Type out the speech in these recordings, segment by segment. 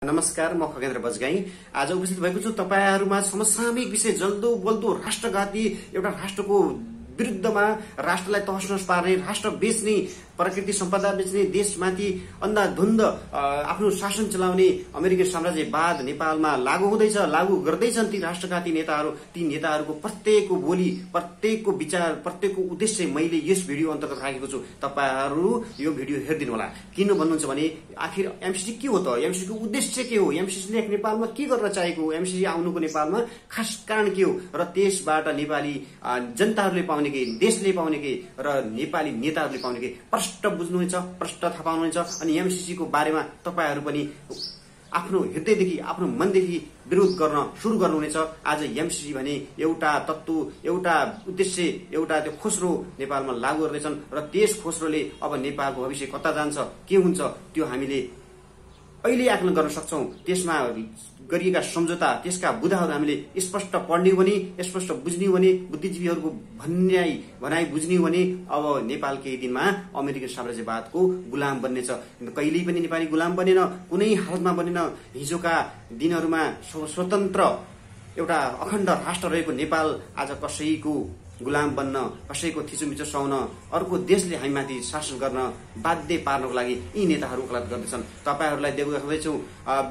नमस्कार, म खगेन्द्र बजगाई आज उपस्थित भएको छु तपाईहरुमा समसामयिक विषय जल्दो बल्दो राष्ट्रघाती एउटा राष्ट्रको विरुद्धमा राष्ट्रलाई तहस-नहस पार्ने, राष्ट्र बेच्ने, प्रकृति सम्पदा बेच्ने, देशमाथि अन्धाधुन्ध आफ्नो शासन चलाउने अमेरिकी साम्राज्यवाद नेपालमा लागू गर्दैछन् ती राष्ट्रघाती नेताहरू। ती नेताहरूको प्रत्येकको बोली, प्रत्येकको विचार, प्रत्येकको उद्देश्य मैले यस भिडियो अन्तर्गत राखेको छु। तपाईहरु यो भिडियो हेर्दिनु होला। किन भन्नुहुन्छ भने आखिर एमसीसी के हो त? एमसीसी को उद्देश्य के हो? एमसीसी ले नेपालमा के गर्न चाहेको? एमसीसी आउनुको नेपालमा खास कारण के हो? र त्यसबाट नेपाली जनताहरूले पाउने के, देशले पाउने के र नेपाली नेताहरूले पाउने के प्रष्ट बुझ्नुहुन्छ, प्रष्ट थाहा पाउनुहुन्छ। अनि एमसीसी को बारेमा तपाईहरु पनि आफ्नो हृदयदेखि, आफ्नो मनदेखि विरोध गर्न सुरु गर्नुहुनेछ। आज एमसीसी भने एउटा तत्त्व, एउटा उद्देश्य, एउटा त्यो खोस्रो नेपालमा लागू गर्दैछन् र त्यस खोस्रोले अब नेपालको भविष्य कता जान्छ, के हुन्छ त्यो हामीले अहिले आकलन गर्न सक्छौं। त्यसमा गरिएका सम्झौता, त्यसका बुदाहरू हामीले स्पष्ट पढ्ने भने, स्पष्ट बुझ्ने भने, बुद्धिजीवीहरूको भनाइ बुझ्ने भने अब नेपाल केही दिनमा अमेरिकी साम्राज्यवादको गुलाम बन्नेछ। कहिल्यै पनि नेपाली गुलाम बनेन, कुनै हालतमा बनेन। हिजोका दिनहरूमा स्वतन्त्र एउटा अखण्ड राष्ट्र रहेको नेपाल आज कसैको गुलाम बन्न, कसैको थिचोमिचो सुहाउन, अर्को देशले हामीमाथि शासन गर्न बाध्य पार्नको लागि यी नेताहरू वकालत गर्दैछन्। तपाईहरुलाई देखाउँदैछु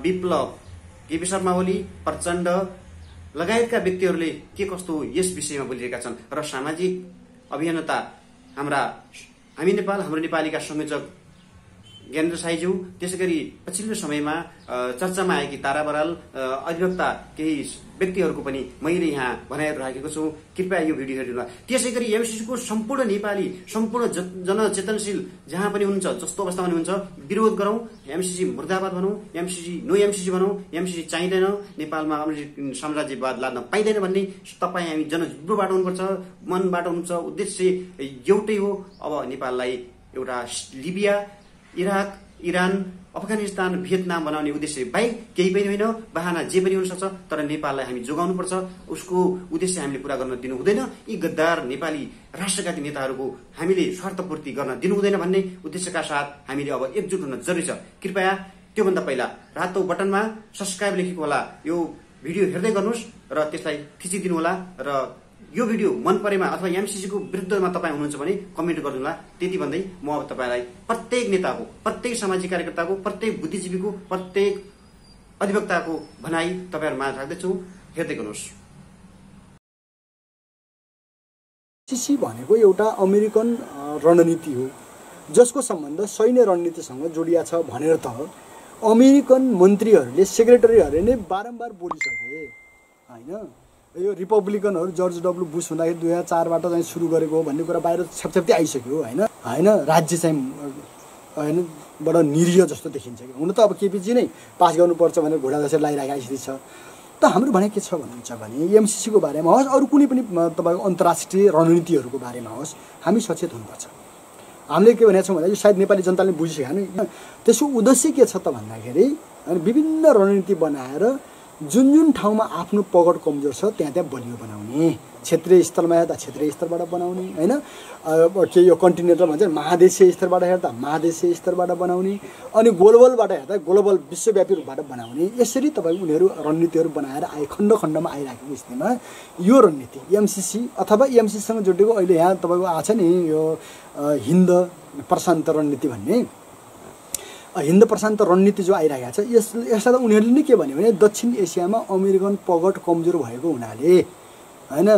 विप्लव केपी शर्मा ओली, प्रचण्ड लगायतका व्यक्तिहरूले के कस्तो यस विषयमा बोलिरहेका छन्। र सामाजिक अभियन्ता हामी नेपाल, हाम्रो नेपालीका संयोजक ज्ञानेन्द्र साईज्यू, त्यसैगरी पछिल्लो समयमा चर्चामा आएकी तारा बराल, अधिवक्ता केही व्यक्तिहरूको पनि मैले यहाँ भनाइहरू राखेको छु। कृपया यो भिडियो हेर्नुहोला। त्यसैगरी एमसीसी को सम्पूर्ण नेपाली, सम्पूर्ण जनचेतनशील जहाँ पनि हुनुहुन्छ, जस्तो अवस्थामा हुनुहुन्छ, विरोध गरौं। एमसीसी मुर्दाबाद भनौं, एमसीसी नो एमसीसी भनौं, एमसीसी चाहिँदैन, नेपालमा अमेरिकी साम्राज्यवाद लाद्न पाइँदैन भन्ने तपाई हामी जनजिब्रोबाट हुनुपर्छ, मनबाट हुनुहुन्छ। उद्देश्य एउटै हो, अब नेपाललाई एउटा Libya, Iraq, Iran, Afghanistan, Vietnam बनाउने उद्देश्य बाहेक केही पनि होइन। बहाना जे पनि हुन सक्छ, तर नेपाललाई हामी जोगाउनु पर्छ। उसको उद्देश्य हामीले पूरा गर्न दिनु हुँदैन। यी गद्दार नेपाली राष्ट्रघाती नेताहरूको हामीले स्वार्थपूर्ति गर्न दिनु हुँदैन भन्ने उद्देश्यका साथ हामीले अब एकजुट हुन जरुरी छ। कृपया त्योभन्दा पहिला रातो बटनमा सब्स्क्राइब लेखेको होला, यो भिडियो हेर्दै गर्नुहोस् र त्यसलाई थिचिदिनु होला। र यो भिडियो मन परेमा अथवा एमसीसी को विरुद्धमा तपाईं हुनुहुन्छ भने कमेन्ट गर्नु होला। त्यति भन्दै म अब तपाईलाई प्रत्येक नेताको, प्रत्येक सामाजिक कार्यकर्ताको, प्रत्येक बुद्धिजीवीको, प्रत्येक अधिवक्ताको भनाइ तपाईहरुमा राख्दैछु, हेर्दै गर्नुहोस्। एमसीसी भनेको एउटा अमेरिकन रणनीति हो जसको सम्बन्ध सैन्य रणनीतिसँग जोडिया छ भनेर त अमेरिकन मन्त्रीहरूले, सेक्रेटरीहरूले नै बारम्बार बोलिसके हैन। यो रिपब्लिकनहरू जर्ज डब्ल्यू बुश हुँदाखेरि 2004बाट चाहिँ सुरु गरेको हो भन्ने कुरा बाहिर छपछप्ती आइसक्यो हैन। राज्य चाहिँ हैन बडा निरीह जस्तो देखिन्छ कि हुन त अब केपीजी नै पास गर्नुपर्छ भनेर घोडा जसरी लागिरहेको स्थिति छ। त हाम्रो भनाइ के छ भन्नुहुन्छ भने एमसीसी को बारेमा होस्, अरू कुनै पनि तपाईको अन्तर्राष्ट्रिय रणनीतिहरूको बारेमा होस्, हामी सचेत हुनुपर्छ। हामीले के भनेका छौँ भन्दा यो सायद नेपाली जनताले बुझिसकेन। त्यसको उद्देश्य के छ त भन्दाखेरि विभिन्न रणनीति बनाएर जुन ठाउँमा आफ्नो पकड कमजोर छ त्यहाँ बलियो बनाउने, क्षेत्रीय स्तरमा हेर्दा क्षेत्रीय स्तरबाट बनाउने हैन, के यो कन्टिनेन्टल भन्छ महादेशीय स्तरबाट हेर्दा महादेशीय स्तरबाट बनाउने, अनि ग्लोबलबाट हेर्दा ग्लोबल विश्वव्यापी रूपबाट बनाउने। यसरी तपाईको उनीहरू रणनीतिहरू बनाएर खण्ड खण्डमा आइराखेको स्थितिमा यो रणनीति एमसीसी अथवा एमसीसीसँग जोडिएको अहिले यहाँ तपाईको आछ नि यो हिन्द प्रशान्त रणनीति भन्ने, हिन्द प्रशान्त रणनीति जो आइरहेको छ यसलाई त उनीहरूले नै के भन्यो भने दक्षिण एसियामा अमेरिकन पकड कमजोर भएको हुनाले हैन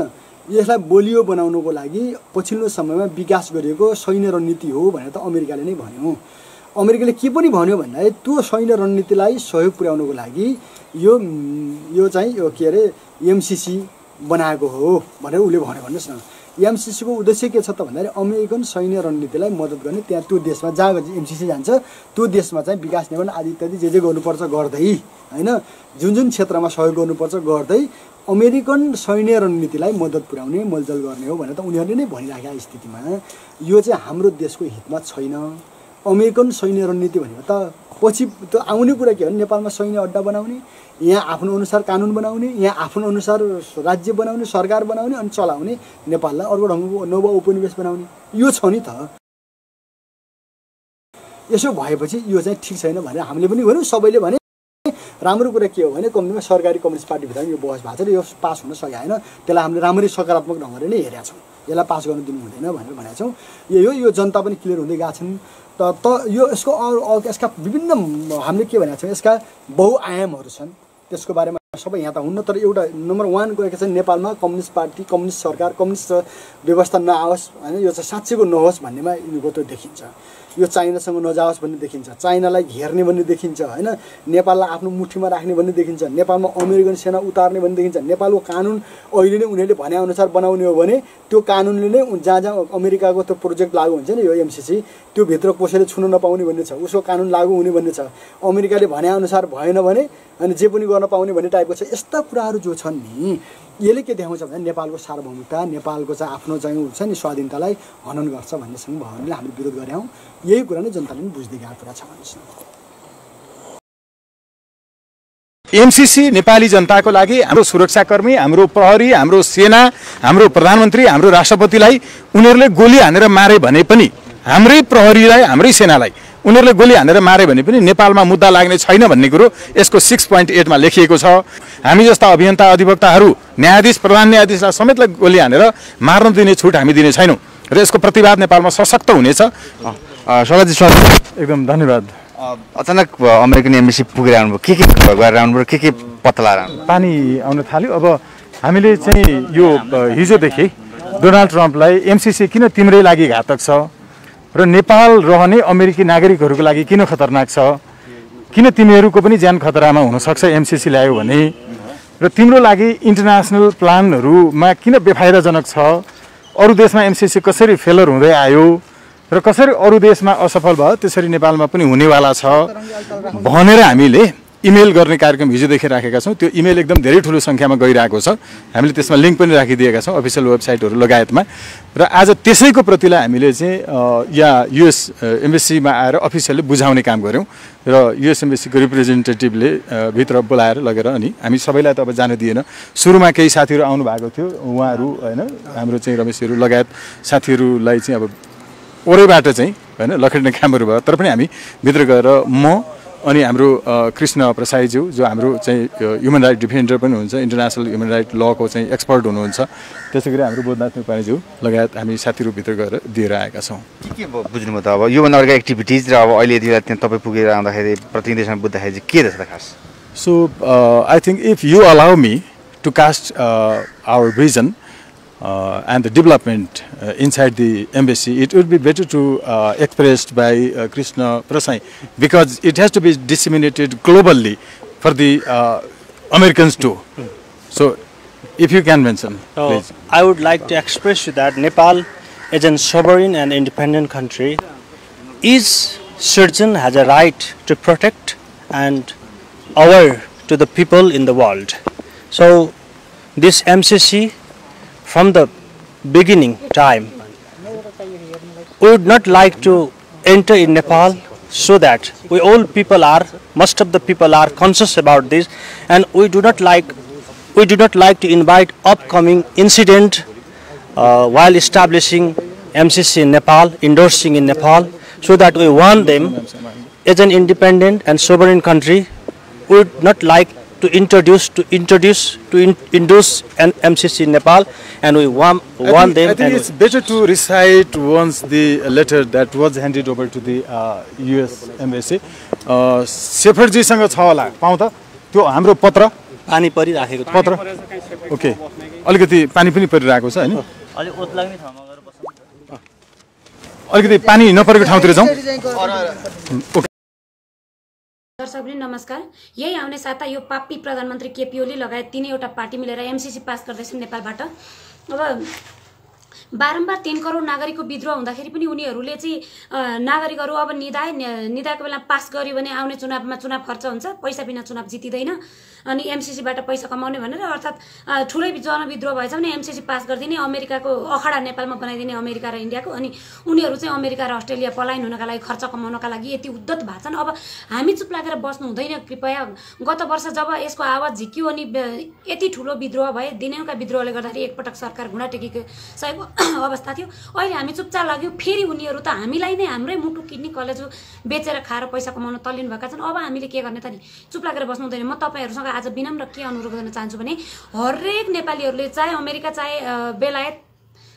यसलाई बलियो बनाउनको लागि पछिल्लो समयमा विकास गरिएको सैन्य रणनीति हो भनेर त अमेरिकाले नै भन्यो। अमेरिकाले के पनि भन्यो भन्दाखेरि त्यो सैन्य रणनीतिलाई सहयोग पुर्याउनको लागि यो चाहिँ यो के अरे एमसीसी बनाएको हो भनेर उसले भन्यो। भन्नुहोस् न, एमसीसी को उद्देश्य के छ त भन्दाखेरि अमेरिकन सैन्य रणनीतिलाई मद्दत गर्ने, त्यहाँ त्यो देशमा जहाँ एमसीसी जान्छ त्यो देशमा चाहिँ विकास निर्माण आदि इत्यादि जे गर्नुपर्छ गर्दै हैन, जुन क्षेत्रमा सहयोग गर्नुपर्छ गर्दै अमेरिकन सैन्य रणनीतिलाई मद्दत पुर्याउने, मलजल गर्ने हो भनेर त उनीहरूले नै भनिराखेका स्थितिमा यो चाहिँ हाम्रो देशको हितमा छैन। अमेरिकन सैन्य रणनीति भनेको त पछि त आउने कुरा के हो, नेपालमा सैन्य अड्डा बनाउने, यहाँ आफ्नो अनुसार कानुन बनाउने, यहाँ आफ्नो अनुसार राज्य बनाउने, सरकार बनाउने अनि चलाउने, नेपाललाई अर्को ढङ्गको नव उपनिवेश बनाउने, यो छ नि त। यसो भएपछि यो चाहिँ ठीक छैन भनेर हामीले पनि भन्यौं, सबैले भने राम्रो कुरा के हो भने कम्तीमा सरकारी कम्युनिस्ट पार्टीभित्र यो बहस भएको छ र यो पास हुन सकेन, त्यसलाई हामीले राम्ररी सकारात्मक ढङ्गले नै हेरेका छौँ, यसलाई पास गर्न दिनु हुँदैन भनेर भनेका छौँ। यो जनता पनि क्लियर हुँदै गएका छन्। यो यसका विभिन्न हामीले के भनेका छौँ, यसका बहुआयामहरू छन्, त्यसको बारेमा सबै यहाँ त हुन्न, तर एउटा नम्बर 1 गएको छ नेपालमा कम्युनिस्ट पार्टी, कम्युनिस्ट सरकार, कम्युनिस्ट व्यवस्था नआओस् होइन, यो चाहिँ साँच्चैको नहोस् भन्नेमा यिनीहरूको त्यो देखिन्छ। यो चाइनासँग नजाओस् भन्ने देखिन्छ, चाइनालाई घेर्ने भन्ने देखिन्छ होइन, नेपाललाई आफ्नो मुठीमा राख्ने भन्ने देखिन्छ, नेपालमा अमेरिकन सेना उतार्ने भन्ने देखिन्छ। नेपालको कानुन अहिले नै उनीहरूले भनेअनुसार बनाउने हो भने त्यो कानुनले नै जहाँ जहाँ अमेरिकाको त्यो प्रोजेक्ट लागू हुन्छ नि, यो एमसिसी, त्यो भित्र कसैले छुन नपाउने भन्ने छ, उसको कानुन लागू हुने भन्ने छ। अमेरिकाले भनेअनुसार भएन भने अनि जे पनि गर्न पाउने भन्ने टाइपको छ। यस्ता कुराहरू जो छन् नि, यसले के देखाउँछ भने नेपालको सार्वभौमिकता, नेपालको चाहिँ आफ्नो चाहिँ हुन्छ नि स्वाधीनतालाई हनन गर्छ भन्नेसँग भएरले हामीले विरोध गरेका हौँ। यही कुरा नै जनताले पनि बुझ्दै गएको कुरा छ भन्नुहोस् न। एमसिसी नेपाली जनताको लागि, हाम्रो सुरक्षाकर्मी, हाम्रो प्रहरी, हाम्रो सेना, हाम्रो प्रधानमन्त्री, हाम्रो राष्ट्रपतिलाई उनीहरूले गोली हानेर मारे भने पनि, हाम्रै प्रहरीलाई, हाम्रै सेनालाई उनीहरूले गोली हानेर मारे भने पनि नेपालमा मुद्दा लाग्ने छैन भन्ने कुरो यसको 6.8 मा लेखिएको छ। हामी जस्ता अभियन्ता अधिवक्ताहरू, न्यायाधीश, प्रधान न्यायाधीशलाई समेतलाई गोली हानेर मार्न दिने छुट हामी दिने छैनौँ र यसको प्रतिवाद नेपालमा सशक्त हुनेछ। शरदजी एकदम धन्यवाद। अचानक अमेरिकन एम्बेसी पुगेर आउनुभयो, के गरेर आउनुभयो, के पत्ता लगाएर आउनुभयो? पानी आउन थाल्यो। अब हामीले चाहिँ यो हिजोदेखि डोनाल्ड ट्रम्पलाई एमसिसी किन तिम्रै लागि घातक छ र नेपाल रहने अमेरिकी नागरिकहरूको लागि किन खतरनाक छ, किन तिमीहरूको पनि ज्यान खतरामा हुनसक्छ एमसिसी ल्यायो भने, र तिम्रो लागि इन्टरनेसनल प्लानहरूमा किन बेफाइदाजनक छ, अरू देशमा एमसिसी कसरी फेलर हुँदै आयो र कसरी अरू देशमा असफल भयो त्यसरी नेपालमा पनि हुनेवाला छ भनेर हामीले इमेल गर्ने कार्यक्रम हिजोदेखि राखेका छौँ। त्यो इमेल एकदम धेरै ठुलो सङ्ख्यामा गइरहेको छ। हामीले त्यसमा लिङ्क पनि राखिदिएका छौँ अफिसियल वेबसाइटहरू लगायतमा। र आज त्यसैको प्रतिलाई हामीले चाहिँ यहाँ युएस एम्बेसीमा आएर अफिसियलले बुझाउने काम गऱ्यौँ र युएस एम्बेसीको रिप्रेजेन्टेटिभले भित्र बोलाएर लगेर अनि हामी सबैलाई त अब जान दिएन। सुरुमा केही साथीहरू आउनु भएको थियो, उहाँहरू होइन हाम्रो चाहिँ रमेशहरू लगायत साथीहरूलाई चाहिँ अब ओरैबाट चाहिँ होइन लखेट्ने कामहरू भयो, तर पनि हामी भित्र गएर म अनि हाम्रो कृष्ण प्रसाईज्यू जो हाम्रो चाहिँ ह्युमन राइट डिफेन्डर पनि हुनुहुन्छ, इन्टरनेसनल ह्युमन राइट लको चाहिँ एक्सपर्ट हुनुहुन्छ, त्यसै गरी हाम्रो बोधनाथ नेपालीज्यू लगायत हामी साथीहरू भित्र गएर दिएर आएका छौँ। के बुझ्नुभयो त अब योभन्दा अर्को एक्टिभिटिज र अब अहिले यति बेला त्यहाँ तपाईँ पुगेर आउँदाखेरि प्रतिनिधिसँग बुझ्दाखेरि चाहिँ के रहेछ त खास? So I think if you allow me to cast our vision and the development inside the embassy, it would be better to expressed by Krishna Prasai, because it has to be disseminated globally for the Americans too. So, if you can mention, please. I would like to express you that Nepal is a sovereign and independent country. Each citizen has a right to protect and aware to the people in the world. So, this MCC, from the beginning time, we would not like to enter in Nepal so that most of the people are conscious about this, and we do not like to invite upcoming incident while establishing MCC in Nepal, endorsing in Nepal, so that we want them as an independent and sovereign country. We would not like to induce an MCC in Nepal, and we want them. I think it's better to recite once the letter that was handed over to the US embassy. सेफरजी सँग छ होला पाउँ त त्यो हाम्रो पत्र पानी परिराखेको पत्र ओके अलिकति पानी पनि परिरहेको छ हैन अलि ओत लाग्ने ठाउँमा गएर बस्नु अलिकति पानी नपरेको ठाउँतिर जाउँ दर्शकवृन्द नमस्कार। यही आउने साता यो पापी प्रधानमन्त्री केपी ओली लगायत तीनैवटा पार्टी मिलेर एमसीसी पास गर्दैछन् नेपालबाट। अब बारम्बार 3 करोड नागरिकको विद्रोह हुँदाखेरि पनि उनीहरूले चाहिँ नागरिकहरू अब निदाएको बेला पास गर्यो भने आउने चुनावमा चुनाव खर्च हुन्छ, पैसा बिना चुनाव जितिदैन, अनि एमसीसीबाट पैसा कमाउने भनेर अर्थात् ठुलै जनविद्रोह भएछ भने एमसीसी पास गरिदिने, अमेरिकाको अखडा नेपालमा बनाइदिने अमेरिका र इन्डियाको, अनि उनीहरू चाहिँ अमेरिका र अस्ट्रेलिया पलायन हुनका लागि खर्च कमाउनका लागि यति उद्धत भएछन्। अब हामी चुप लागेर बस्नु हुँदैन कृपया। गत वर्ष जब यसको आवाज झिक्यो अनि यति ठुलो विद्रोह भए, दिनहुँका विद्रोहले गर्दाखेरि एकपटक सरकार घुँडा टेकेको सकेको अवस्था थियो। अहिले हामी चुपचाप लाग्यौँ, फेरि उनीहरू त हामीलाई नै हाम्रै मुटु किडनी कलेजो बेचेर खाएर पैसा कमाउन तल्लिनु भएका छन्। अब हामीले के गर्ने त नि, चुप लागेर बस्नु हुँदैन। म तपाईँहरूसँग आज विनम्र के अनुरोध गर्न चाहन्छु भने हरेक नेपालीहरूले चाहे अमेरिका चाहे बेलायत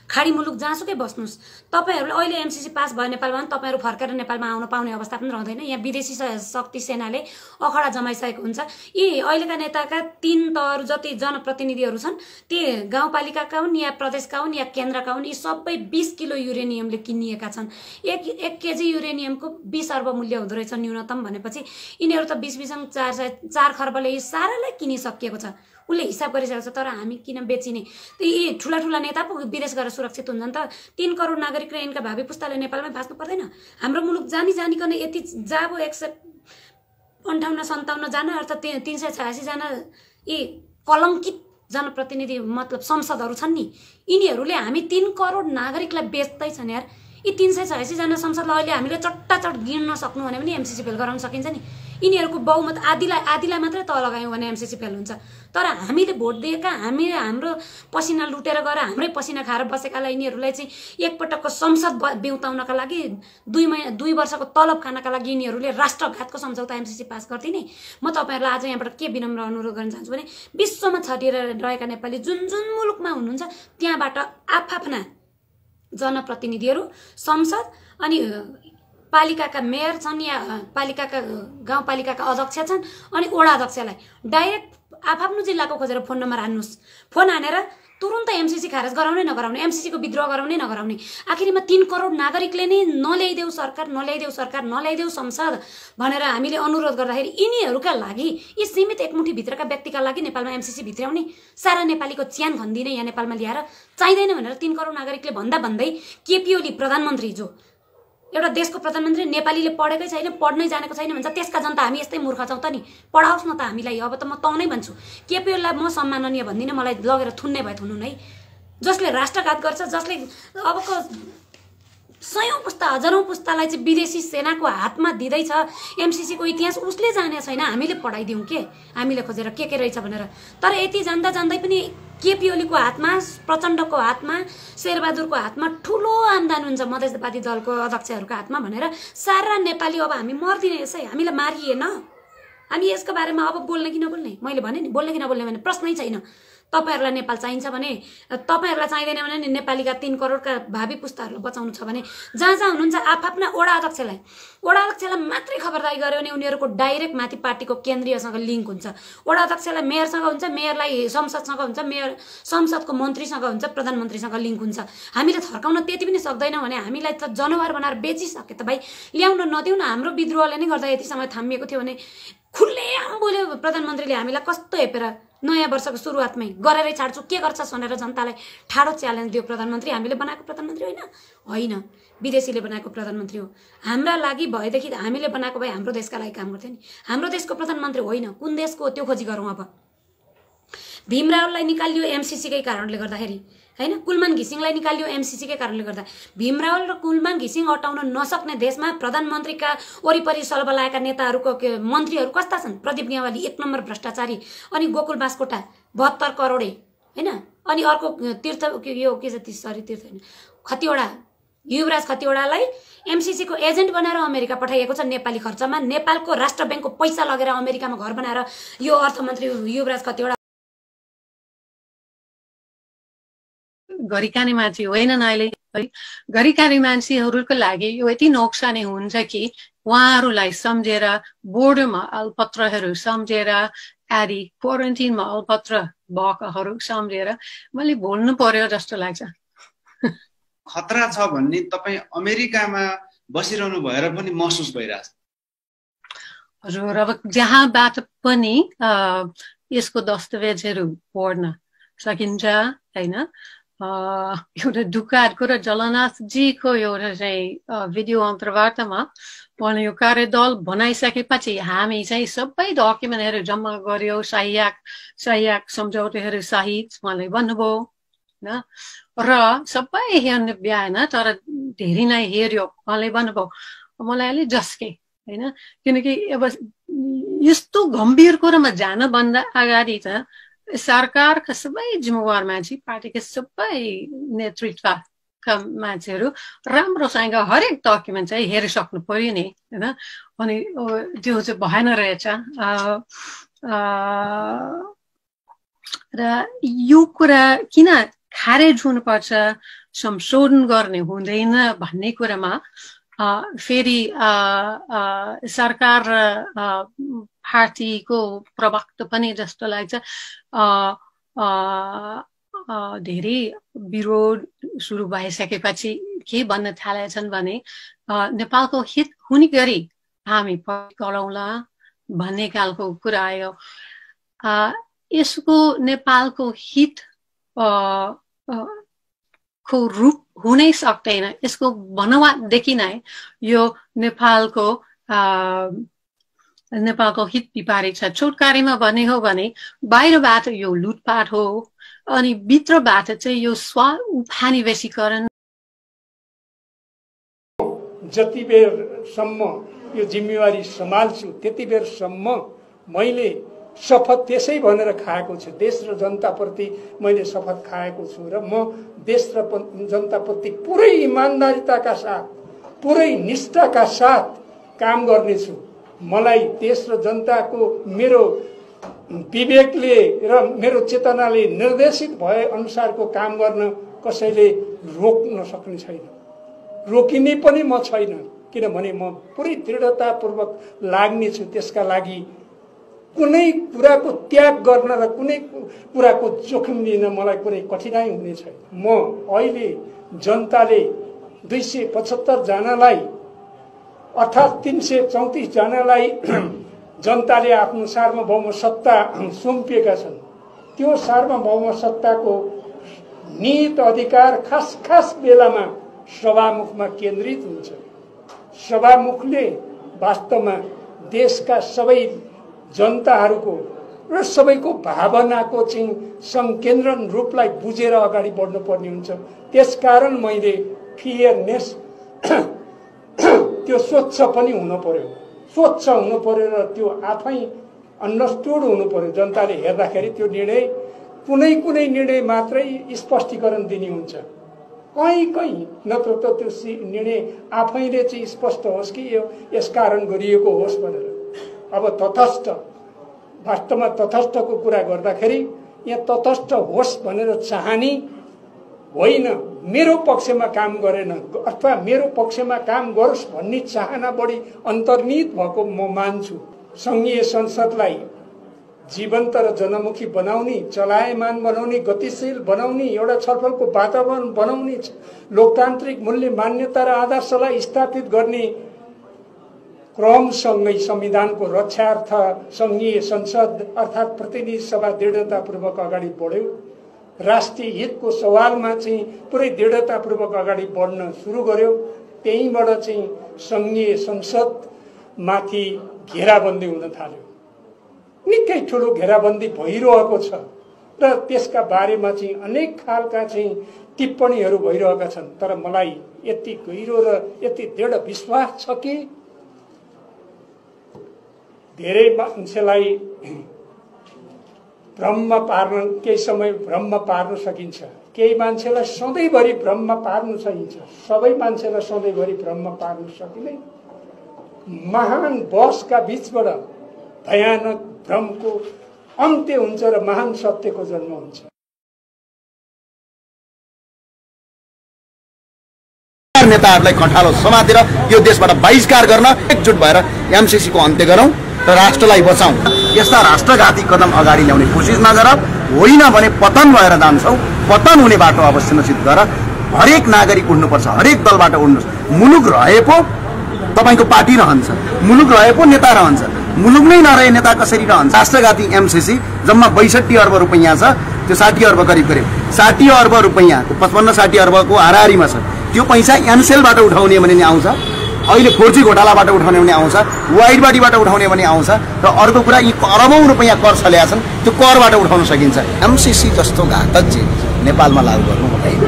खाडी मुलुक जहाँसुकै बस्नुहोस्, तपाईँहरूले अहिले एमसीसी पास भयो नेपालमा भने तपाईँहरू फर्केर नेपालमा आउन पाउने अवस्था पनि रहँदैन। यहाँ विदेशी शक्ति सेनाले अखडा जमाइसकेको हुन्छ। यी अहिलेका नेताका 3 तहहरू जति जनप्रतिनिधिहरू छन् ती गाउँपालिकाका हुन् या प्रदेशका हुन् या केन्द्रका हुन्, यी सबै 20 किलो युरेनियमले किनिएका छन्। एक केजी युरेनियमको 20 अर्ब मूल्य हुँदो रहेछ न्यूनतम भनेपछि यिनीहरू त 20 4 खर्बले यी सारालाई किनिसकिएको छ। उसले हिसाब गरिसकेको छ। तर हामी किन बेचिने? यी ठुला ठुला नेता पो विदेश गएर सुरक्षित हुन्छन् त। 3 करोड नागरिक र यिनका भावी पुस्ताले नेपालमै बाँच्नु पर्दैन? हाम्रो मुलुक जानिकन यति जाबो 158-57 जना अर्थात् 386 जना यी कलङ्कित जनप्रतिनिधि मतलब संसदहरू छन् नि, यिनीहरूले हामी 3 करोड नागरिकलाई बेच्दैछन् यार। यी 386 जना संसदलाई अहिले हामीले चट्टाचट गिन्न सक्नु भने पनि एमसीसी फेल गराउन सकिन्छ नि। यिनीहरूको बहुमत आदिलाई मात्रै तल लगायौँ भने एमसीसी फेल हुन्छ। तर हामीले भोट दिएका, हाम्रो पसिना लुटेर गएर हाम्रै पसिना खाएर बसेकालाई यिनीहरूलाई चाहिँ एकपटकको संसद बिउताउनका लागि 2 वर्षको तलब खानका लागि यिनीहरूले राष्ट्रघातको सम्झौता एमसीसी पास गर्दिने। म तपाईँहरूलाई आज यहाँबाट के विनम्र अनुरोध गर्न चाहन्छु भने विश्वमा छरिएर रहेका नेपाली जुन जुन मुलुकमा हुनुहुन्छ त्यहाँबाट आफ्ना जनप्रतिनिधिहरू, संसद अनि पालिकाका मेयर छन् या पालिकाका गाउँपालिकाका अध्यक्ष छन् अनि वडा अध्यक्षलाई डाइरेक्ट आफ्नो जिल्लाको खोजेर फोन नम्बर हान्नुहोस्। फोन हानेर तुरुन्त एमसीसी खारेज गराउने नगराउने, एमसीसीको विद्रोह गराउने नगराउने। आखिरमा 3 करोड नागरिकले नै नल्याइदेऊ सरकार, संसद भनेर हामीले अनुरोध गर्दाखेरि यिनीहरूका लागि, यी सीमित एकमुठीभित्रका व्यक्तिका लागि नेपालमा एमसीसी भित्राउने, सारा नेपालीको च्यान खन्दिने यहाँ नेपालमा ल्याएर चाहिँदैन भनेर 3 करोड नागरिकले भन्दै केपी ओली प्रधानमन्त्री, जो एउटा देशको प्रधानमन्त्री नेपालीले पढेकै छैन, पढ्नै जानेको छैन भन्छ, त्यसका जनता हामी यस्तै मूर्ख छौँ त नि? पढाओस् न त हामीलाई। अब त म तनै भन्छु, केपी ओलीलाई म सम्माननीय भन्दिनँ, मलाई लगेर थुन्ने भए थुनुन् है। जसले राष्ट्रघात गर्छ, जसले अबको 100औं पुस्ता 1000औं पुस्तालाई चाहिँ विदेशी सेनाको हातमा दिँदैछ एमसीसीको इतिहास, उसले जाने छैन। हामीले पढाइदिउँ के, हामीले खोजेर के रहेछ भनेर। तर यति जान्दै पनि केपी ओलीको हातमा, प्रचण्डको हातमा, शेरबहादुरको हातमा ठुलो आमदानी हुन्छ, मधेसवादी दलको अध्यक्षहरूको हातमा भनेर सारा नेपाली अब हामी मर्दिने यसै, हामीलाई मारिएन। हामी यसको बारेमा अब बोल्ने कि नबोल्ने? मैले भने नि बोल्ने कि नबोल्ने भने प्रश्नै छैन। तपाईहरूलाई नेपाल चाहिन्छ भने, तपाईहरूलाई चाहिँदैन भने नि नेपालीका 3 करोडका भावी पुस्ताहरूलाई बचाउनु छ भने जहाँ हुनुहुन्छ आफ्ना वडा अध्यक्षलाई मात्रै खबरदारी गर्यो भने उनीहरूको डाइरेक्ट माथि पार्टीको केन्द्रीयसँग लिङ्क हुन्छ। वडा अध्यक्षलाई मेयरसँग हुन्छ, मेयरलाई संसदसँग हुन्छ, मेयर संसदको मन्त्रीसँग हुन्छ, प्रधानमन्त्रीसँग लिङ्क हुन्छ। हामीले थर्काउन त्यति पनि सक्दैनौँ भने हामीलाई त जनावर बनाएर बेचिसके त भाइ, ल्याउन नदिउँ न। हाम्रो विद्रोहले नै गर्दा यति समय थामिएको थियो भने खुल्लेआम बोल्यो प्रधानमन्त्रीले, हामीलाई कस्तो हेपेर नयाँ वर्षको सुरुवातमै गरेरै छाड्छु के गर्छस् भनेर जनतालाई ठाडो च्यालेन्ज दियो प्रधानमन्त्री। हामीले बनाएको प्रधानमन्त्री होइन, विदेशीले बनाएको प्रधानमन्त्री हो। हाम्रा लागि भएदेखि हामीले बनाएको भए हाम्रो देशका लागि काम गर्थ्यो नि। हाम्रो देशको प्रधानमन्त्री होइन, कुन देशको हो त्यो खोजी गरौँ। अब भीमरावलाई निकालियो एमसीसीकै कारणले गर्दाखेरि हैन, कुलमान घिसिङलाई निकालियो एमसीसीकै कारणले गर्दा। भीमराव र कुलमान घिसिङ हटाउन नसक्ने देशमा प्रधानमन्त्रीका वरिपरि सल्ब लागेका नेताहरूको मन्त्रीहरू कस्ता छन्? प्रदीप गेवाली 1 नम्बर भ्रष्टाचारी, अनि गोकुल बास्कोटा 72 करोडे हैन, अनि अर्को खतिवडा, युवराज खतिवडालाई एमसीसीको एजेन्ट बनाएर अमेरिका पठाइएको छ नेपाली खर्चमा। नेपालको राष्ट्र ब्याङ्कको पैसा लगेर अमेरिकामा घर बनाएर यो अर्थमन्त्री युवराज खतिवडा गरिखाने मान्छे होइनन् अहिले है। गरिखाने मान्छेहरूको लागि यो यति नोक्सानी हुन्छ कि उहाँहरूलाई सम्झेर बोर्डरमा अलपत्रहरू सम्झेर, आदि क्वारेन्टिनमा अलपत्र भएकाहरू सम्झेर मैले बोल्नु पर्यो जस्तो लाग्छ। खतरा छ भन्ने तपाईँ अमेरिकामा बसिरहनु भएर पनि महसुस भइरहेछ? हजुर, अब जहाँबाट पनि यसको दस्तावेजहरू पढ्न सकिन्छ होइन। एउटा दुःखद कुरा, जलनाथजीको एउटा चाहिँ भिडियो अन्तर्वार्तामा उहाँले यो कार्यदल बनाइसकेपछि हामी चाहिँ सबै डकुमेन्टहरू जम्मा गर्यो, सहायक सम्झौताहरू सहित उहाँले भन्नुभयो होइन। र सबै हेर्नु भ्याएन तर धेरै नै हेऱ्यो। उहाँले भन्नुभयो मलाई अलिक झस्के होइन, किनकि अब यस्तो गम्भीर कुरामा जानभन्दा अगाडि त सरकारका सबै जिम्मेवार मान्छे, पार्टीका सबै नेतृत्व का मान्छेहरू राम्रोसँग हरेक डकुमेन्ट चाहिँ हेरिसक्नु पर्यो नि होइन। अनि त्यो चाहिँ भएन रहेछ। र यो कुरा किन खारेज हुनुपर्छ, संशोधन गर्ने हुँदैन भन्ने कुरामा फेरि सरकार र पार्टीको प्रवक्ता पनि जस्तो लाग्छ धेरै विरोध सुरु भइसकेपछि के भन्न थालेछन् भने नेपालको हित हुने गरी हामी गरौँला भन्ने खालको कुरा आयो। यसको नेपालको हित को रूप हुनै सक्दैन। यसको बनावटदेखि नै यो नेपालको हित विपरीत छ। छोटकारीमा भन्ने हो भने बाहिरबाट यो लुटपाट हो अनि भित्रबाट चाहिँ यो स्व उपनिवेशीकरण। जति बेरसम्म यो जिम्मेवारी सम्हाल्छु त्यति बेरसम्म मैले शपथ त्यसै भनेर खाएको छु। देश र जनताप्रति मैले शपथ खाएको छु र म देश र जनताप्रति पुरै इमानदारिताका साथ पुरै निष्ठाका साथ काम गर्नेछु। मलाई देश र जनताको मेरो विवेकले र मेरो चेतनाले निर्देशित भए अनुसारको काम गर्न कसैले रोक्न सक्ने छैन, रोकिने पनि म छैन। किनभने म पुरै दृढतापूर्वक लाग्नेछु। त्यसका लागि कुनै कुराको त्याग गर्न र कुनै कुराको जोखिम लिन मलाई कुनै कठिनाइ हुने छैन। म अहिले जनताले 275 जनालाई अर्थात् 334 जनालाई जनताले आफ्नो सार्वभौम सत्ता सुम्पिएका छन्। त्यो सार्वभौम सत्ताको निहित अधिकार खास बेलामा सभामुखमा केन्द्रित हुन्छ। सभामुखले वास्तवमा देशका सबै जनताहरूको र सबैको भावनाको चाहिँ संकेन्द्रण रूपलाई बुझेर अगाडि बढ्नुपर्ने हुन्छ। त्यसकारण मैले फेयरनेस त्यो स्वच्छ पनि हुनु पर्यो, स्वच्छ हुनु पर्यो र त्यो आफै अन्डरस्टुड हुनु पर्यो। जनताले हेर्दाखेरि त्यो निर्णय कुनै निर्णय मात्रै स्पष्टीकरण दिने हुन्छ, कहीँ नत्र त त्यो निर्णय आफैले चाहिँ स्पष्ट होस् कि यो यसकारण गरिएको होस् भनेर। अब तटस्थ वास्तवमा तटस्थको कुरा गर्दाखेरि यहाँ तटस्थ होस् भनेर चाहने होइन, मेरो पक्षमा काम गरेन अथवा मेरो पक्षमा काम गरोस् भन्ने चाहना बढी अन्तर्निहित भएको म मान्छु। संघीय संसदलाई जीवन्त र जनमुखी बनाउने, चलायमान बनाउने, गतिशील बनाउने, एउटा छलफलको वातावरण बनाउने, लोकतान्त्रिक मूल्य मान्यता र आदर्शलाई स्थापित गर्ने क्रमसँगै संविधानको रक्षार्थ संघीय संसद अर्थात् प्रतिनिधि सभा दृढतापूर्वक अगाडि बढ्यो। राष्ट्रिय हितको सवालमा चाहिँ पुरै दृढतापूर्वक अगाडि बढ्न सुरु गर्यो। त्यहीँबाट चाहिँ संघीय संसदमाथि घेराबन्दी हुन थाल्यो। निकै ठुलो घेराबन्दी भइरहेको छ र त्यसका बारेमा चाहिँ अनेक खालका चाहिँ टिप्पणीहरू भइरहेका छन्। तर मलाई यति गहिरो र यति दृढ विश्वास छ कि धेरै मान्छेलाई भ्रममा पार्न, केही समय भ्रममा पार्न सकिन्छ, केही मान्छेलाई सधैँभरि भ्रममा पार्न सकिन्छ, सबै मान्छेलाई सधैँभरि भ्रममा पार्न सकिँदैन। महान वर्षका बीचबाट भयानक भ्रमको अन्त्य हुन्छ र महान सत्यको जन्म हुन्छ। नेताहरूलाई खटालो समातेर यो देशबाट बहिष्कार गर्न एकजुट भएर एमसीसीको अन्त्य गरौँ र राष्ट्रलाई बचाउँ। यस्ता राष्ट्रघाती कदम अगाडि ल्याउने कोसिस नगर, होइन भने पतन भएर जान्छौँ। पतन हुने बाटो अवश्य निश्चित गर। हरेक नागरिक उड्नुपर्छ, हरेक दलबाट उड्नुहोस्। मुलुक रहे पो तपाईको पार्टी रहन्छ, मुलुक रहे पो नेता रहन्छ, मुलुक नै नरहे नेता कसरी रहन्छ? राष्ट्रघाती एमसीसी जम्मा 62 अर्ब रुपैयाँ छ। त्यो 60 अर्ब करिब 60 अर्ब रुपैयाँ 55-60 अर्बको हाराहारीमा छ। त्यो पैसा एनसेलबाट उठाउने भने नि आउँछ, अहिले 4G घोटालाबाट उठाउने भने आउँछ, वाइड बडीबाट उठाउने भने आउँछ, र अर्को कुरा यी अरबौं रुपैयाँ कर छलेका छन्, त्यो करबाट उठाउन सकिन्छ। एमसीसी जस्तो घातक चिज नेपालमा लागू गर्नु हुँदैन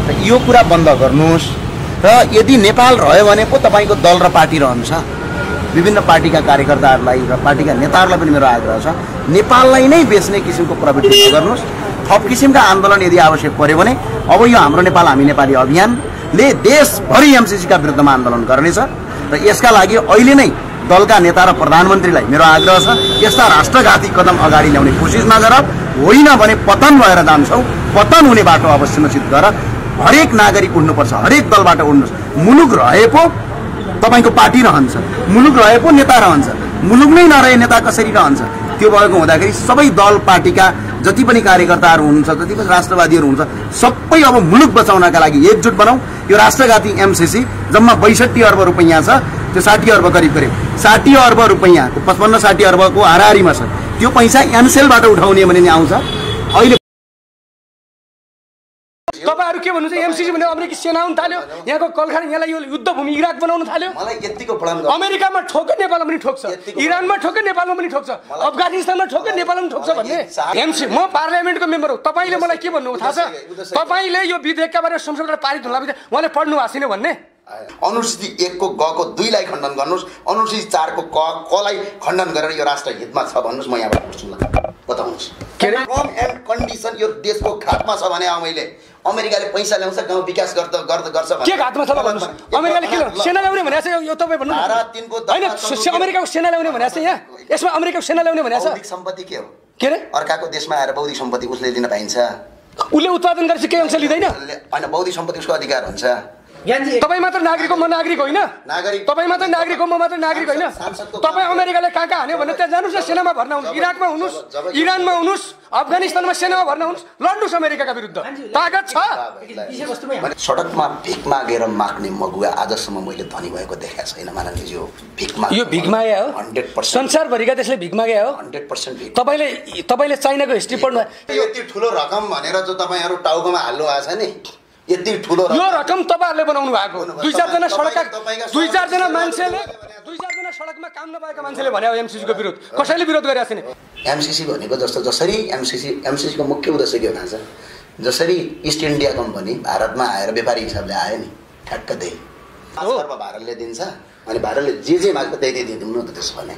र यो कुरा बन्द गर्नुहोस्। र यदि नेपाल रह्यो भने पो तपाईको दल र पार्टी रहन्छ। विभिन्न पार्टीका कार्यकर्ताहरूलाई र पार्टीका नेताहरूलाई पनि मेरो आग्रह छ, नेपाललाई नै बेच्ने किसिमको प्रवृत्ति नगर्नुहोस्। थप किसिमका आन्दोलन यदि आवश्यक पर्यो भने अब यो हाम्रो नेपाल हामी नेपाली अभियानले देशभरि एमसीसीका विरुद्धमा आन्दोलन गर्नेछ र यसका लागि अहिले नै दलका नेता र प्रधानमन्त्रीलाई मेरो आग्रह छ, यस्ता राष्ट्रघाती कदम अगाडि ल्याउने कोसिस नगर, होइन भने पतन भएर जान्छौँ। पतन हुने बाटो अब सुनिश्चित गर। हरेक नागरिक उड्नुपर्छ, हरेक दलबाट उड्नुहोस्। मुलुक रहे पो तपाईँको पार्टी रहन्छ, मुलुक रहे पो नेता रहन्छ, मुलुक नै नरहे नेता कसरी रहन्छ? त्यो भएको हुँदाखेरि सबै दल पार्टीका जति पनि कार्यकर्ताहरू हुनुहुन्छ, जति पनि राष्ट्रवादीहरू हुन्छ, सबै अब मुलुक बचाउनका लागि एकजुट बनाऊ। यो राष्ट्रघाती एमसीसी जम्मा 62 अर्ब रुपैयाँ छ, त्यो 60 अर्ब करिब 60 अर्ब रुपैयाँ 55-60 अर्बको हाराहारीमा छ। त्यो पैसा एनसेलबाट उठाउने भने नि आउँछ। अहिले तपाईहरु के भन्नुहुन्छ? एमसीसी भने अमेरिकी सेना आउन थाल्यो, यहाँको कलखाना, यहाँलाई यो युद्ध भूमि इराक बनाउन थाल्यो। मलाई यतिको प्रणाम। अमेरिकामा ठोक्यो नेपालमा पनि ठोक्छ, इरानमा ठोक्यो नेपालमा पनि ठोक्छ, अफगानिस्तानमा ठोक्यो नेपालमा पनि ठोक्छ भन्ने एमसी। म पार्लियामेन्टको मेम्बर हो, तपाईले मलाई के भन्नु थाहा छ? तपाईले यो विधेयकका बारेमा संसदबाट पारित हुँदा उहाँले पढ्नु भएको छैन भन्ने। अनुसूची 1 को ग को 2 लाई खण्डन गर्नुस्, अनुसूची 4 को क लाई खण्डन गरेर यो राष्ट्र हितमा छ भन्नुस्। म यहाँबाट पढ्छु ल, बताउनुस्। टर्म एन्ड कन्डिसन यो देशको खातमा छ भने मैले अमेरिकाले पैसा ल्याउँछ, गाउँ विकास गर्छ के घातमा छ भन्नुस्? अमेरिकाले के सेना ल्याउने भनेको छ? यो तपाई भन्नु हैन, अमेरिकाको सेना ल्याउने भनेको छ। यहाँ यसमा अमेरिकाको सेना ल्याउने भनेको छ। बौद्धिक सम्पत्ति के हो? के रे? अर्काको देशमा आएर बौद्धिक सम्पत्ति उसले लिन पाइन्छ? उसले उत्पादन गरेपछि केही अंश लिँदैन? हैन, बौद्धिक सम्पत्ति उसको अधिकार हुन्छ। तपाई मात्र नागरिक हो, म नागरिक होइन। तपाई मात्र नागरिक हो, म मात्र नागरिक होइन। तपाई अमेरिकाले कहाँ हान्यो भने त्यहाँ जानुस् न, सेनामा भर्ना हुनुस्, इराकमा हुनुस्, इरानमा हुनुस्, अफगानिस्तानमा सेनामा भर्ना हुनुस्, लड्नुस् अमेरिकाका विरुद्ध। ताकत छ। सडकमा भिख मागेर माग्ने मगुवा आजसम्म मैले धनी भएको देखेको छैन माननीयजी। यो भिख मागे हो, 100%। संसारभरिका देशले भिख मागे हो, 100% भिख। तपाईले चाइनाको हिस्ट्री पढ्नु, यति ठुलो रकम भनेर जो तपाईहरु टाउकोमा हाल्नु भएको छ नि, यति ठुलो यो रकम तपाईहरुले बनाउनु भएको। 2-4 जना सडकका 2-4 जना मान्छेले 2-4 जना सडकमा काम नपाएका मान्छेले भने एमसीसी को विरोध कसैले विरोध गरेको छैन। एमसीसी भनेको जसरी एमसीसी को मुख्य उद्देश्य के हो? जसरी इस्ट इन्डिया कम्पनी भारतमा आएर व्यापारी हिसाबले आयो नि, ठ्याक्क त्यही 5 अर्ब भारतले दिन्छ, अनि भारतले जे माग्छ त्यही दिनु न त। त्यसो भने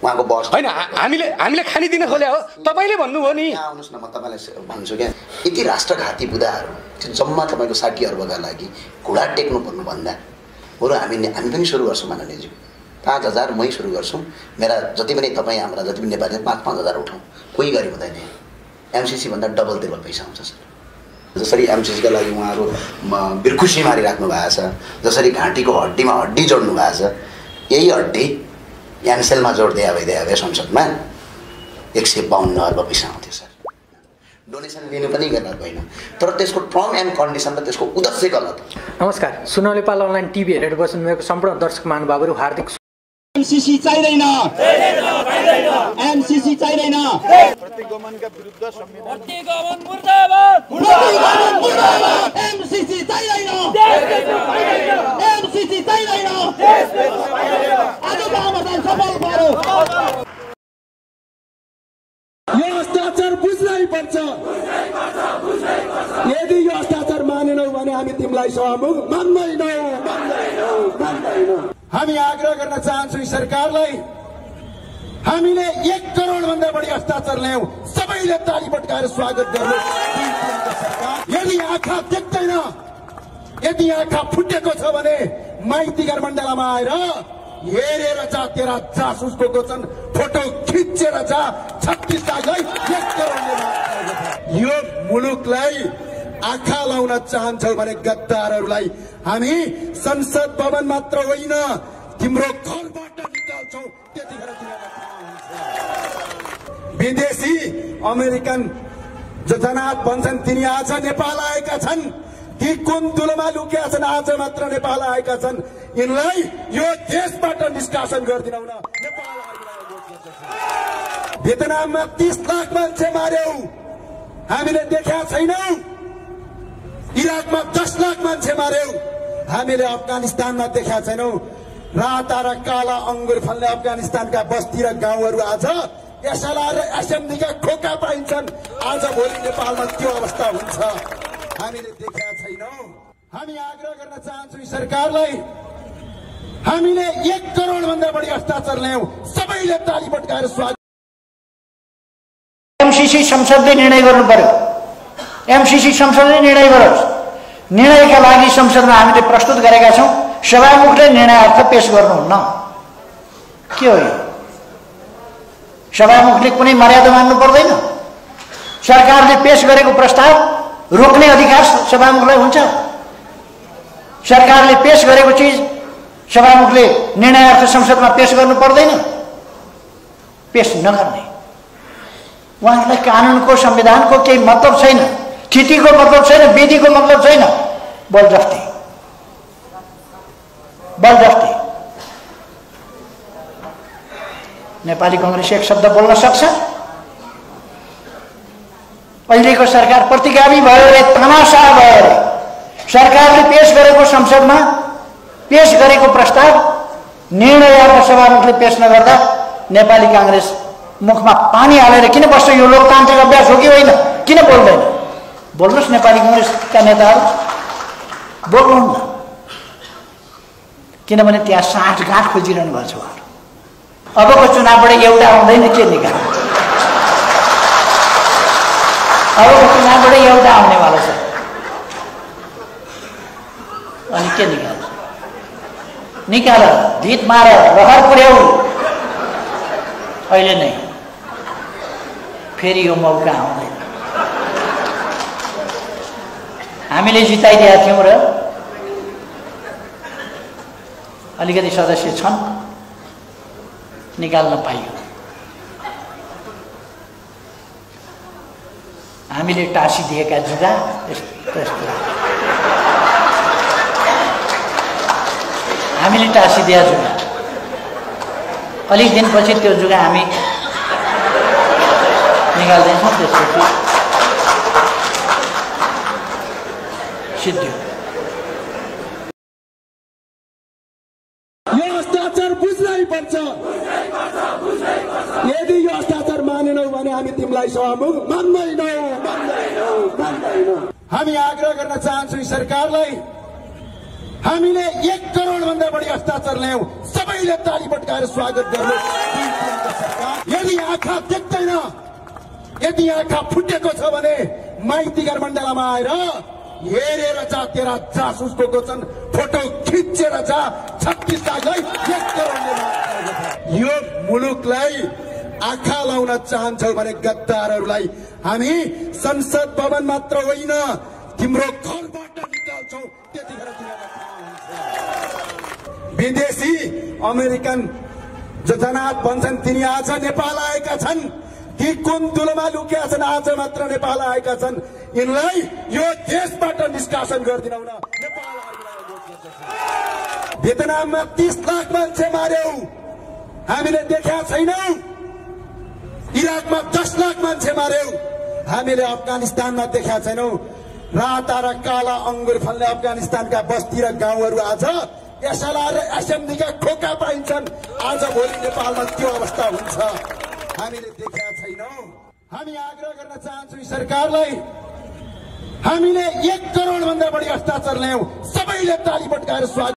उहाँको बस हैन, हामीले खानी दिन खोले हो, तपाईले भन्नु हो नि। आउनुस् न, म तपाईलाई भन्छु क्या, यति राष्ट्रघाती बुदाहरू त्यो जम्मा तपाईको 60 अर्बका लागि घुँडा टेक्नु पर्नु भन्दा बरु हामी पनि सुरु गर्छौँ माननीयज्यू। 5000 मै सुरु गर्छौँ। मेरा जति पनि तपाईँ हाम्रा जति पनि नेपाली 5-5 हजार उठाउँ, कोही गरी हुँदैन। एमसीसी भन्दा डबल तेल पैसा आउँछ सर। जसरी एमसीसीका लागि उहाँहरू बिर्खुसी मारिराख्नु भएको छ, जसरी घाँटीको हड्डीमा हड्डी जोड्नु भएको छ, यही हड्डी एनसेलमा जोड्दै आए संसदमा 152 अर्ब पैसा आउँथ्यो सर। डोनेसन लिनु पनि गलत होइन, तर त्यसको टर्म एन्ड कन्डिसन र त्यसको उद्देश्य गलत हो। नमस्कार, सुनो नेपाल अनलाइन टिभी हेरेर बस्नुभएको सम्पूर्ण दर्शक महानुभावहरू हार्दिक एमसीसी चाहिँदैन, एमसीसी चाहिँदैन। प्रतिगमनका विरुद्ध संविधान प्रतिगमन मुर्दाबाद, प्रतिगमन मुर्दाबाद। एमसीसी चाहिँदैन, एमसीसी चाहिँदैन। आजको आवाज सफल पारो। यो अत्याचार बुझ्नै पर्छ। यदि यो अत्याचार मानेनौ भने हामी तिमीलाई सहयोग मान्दैनौ। हामी आग्रह गर्न चाहन्छौँ सरकारलाई, हामीले 1 करोड भन्दा बढी अत्याचार ल्यायौं, सबैले ताली पटकाएर स्वागत गर्नु। यदि आँखा देख्दैन, यदि आँखा फुटेको छ भने माइती घर मण्डलामा आएर हेरेर जा, तेरा जासुसको गोचन फोटो खिचेर जा। 36 लाखलाई 1 करोडले यो मुलुकलाई आँखा लाउन चाहन्छौ भने गद्दारहरूलाई हामी संसद भवन मात्र होइन, तिम्रो घरबाट निकाल्छौ। त्यतिखेर तिमीलाई थाहा हुन्छ। विदेशी अमेरिकन जो जनात भन्छन् तिनी आज नेपाल आएका छन्, ती कुन तुलोमा लुकेका छन्, आज मात्र नेपाल आएका छन्। यिनलाई यो देशबाट निष्कासन गरिदिनौ न। नेपाल भियतनाममा 30 लाख मान्छे मार्यौ, हामीले देखेका छैनौ। इराकमा 10 लाख मान्छे मार्यौ, हामीले अफगानिस्तानमा देखेका छैनौ। राता र काला अंगुर फल्ने अफगानिस्तानका बस्ती र गाउँहरू आज एसएलआर र एसएमडीका खोका पाइन्छन्। आज भोलि नेपालमा त्यो अवस्था हुन्छ, हामीले देखेका छैनौ। हामी आग्रह गर्न चाहन्छौँ सरकारलाई, हामीले 1 करोड भन्दा बढी हस्ताक्षर ल्यायौं, सबैले ताली पड्काएर स्वागत। एमसीसी संसदले निर्णय गर्नु पर्यो, एमसीसी संसदले निर्णय गरोस्। निर्णयका लागि संसदमा हामीले प्रस्तुत गरेका छौं, सभामुखले निर्णयार्थ पेश गर्नुहुन्न। के हो यो? सभामुखले कुनै मर्यादा मान्नु पर्दैन? सरकारले पेश गरेको प्रस्ताव रोक्ने अधिकार सभामुखलाई हुन्छ? सरकारले पेश गरेको चीज सभामुखले निर्णयार्थ संसदमा पेश गर्नु पर्दैन? पेश नगर्ने। उहाँहरूलाई कानुनको संविधानको केही मतलब छैन, थितिको मतलब छैन, विधिको मतलब छैन, बलजफ्ती बलजफ्ती। नेपाली कांग्रेस एक शब्द बोल्न सक्छ? अहिलेको सरकार प्रतिगामी भयो रे, तमासा भयो रे। सरकारले पेश गरेको संसदमा पेश गरेको प्रस्ताव निर्णयार्थ सभामुखले पेश नगर्दा नेपाली कांग्रेस मुखमा पानी हालेर किन बस्छ? यो लोकतान्त्रिक अभ्यास हो कि होइन? किन बोल्दैन? बोल्नुहोस् नेपाली कांग्रेसका नेताहरू, बोल्नुहुन्न। किनभने त्यहाँ साँठगाँठ खोजिरहनु भएको छ उहाँहरू। अबको चुनावबाट एउटा आउँदैन, के निकाल्नु? अबको चुनावबाट एउटा आउनेवाला छ, अनि के निकाल्छ? निकाल, भित मार, रहर पुर्याउ। अहिले नै फेरि यो मौका आउँदैन। हामीले जिताइदिएका थियौँ र अलिकति सदस्य छन्, निकाल्न पाइयो। हामीले टाँसिदिएका जुगा त्यस्तो हामीले टाँसिदिएका जुगा, अलिक दिनपछि त्यो जुगा हामी निकाल्दैछौँ। त्यसपछि सिद्धियो। यो हस्ताक्षर बुझ्नै पर्छ। यदि यो हस्ताक्षर मानेनौ भने हामी तिमीलाई सभामुख मान्दैनौँ। हामी आग्रह गर्न चाहन्छौँ सरकारलाई, हामीले 1 करोड भन्दा बढी हस्ताक्षर ल्यायौं, सबैले ताली पड्काएर स्वागत गर्नु। यदि आँखा देख्दैन, यदि आँखा फुटेको छ भने माइती घर मण्डलामा आएर हेरेर जा, तेरा जासुस को छन्, फोटो खिचेर जा। 36 लाखलाई 1 करोड। यो मुलुकलाई आँखा लाउन चाहन्छौ भने गद्दारहरूलाई हामी संसद भवन मात्र होइन, तिम्रो घरबाट निकाल्छौ। त्यतिखेर तिमीलाई विदेशी अमेरिकन जो जनात भन्छन् तिनी आज नेपाल आएका छन्। ती कुन तुलोमा लुकेका छन्, आज मात्र नेपाल आएका छन्। यिनलाई यो देशबाट निष्कासन गरिदिनौ न। भियतनाममा 30 लाख मान्छे मार्यौ, हामीले देखेका छैनौ। इराकमा 10 लाख मान्छे मार्यौ, हामीले अफगानिस्तानमा देखेका छैनौ। राता र काला अंगुर फल्ने अफगानिस्तानका बस्ती र गाउँहरू आज एसएलआर र एसएमडीका खोका पाइन्छन्। आज भोलि नेपालमा त्यो अवस्था हुन्छ, हामीले देखेका छैनौं। हामी आग्रह गर्न चाहन्छौँ सरकारलाई, हामीले 1 करोड भन्दा बढी हस्ताक्षर ल्यायौं, सबैले ताली पड्काएर स्वागत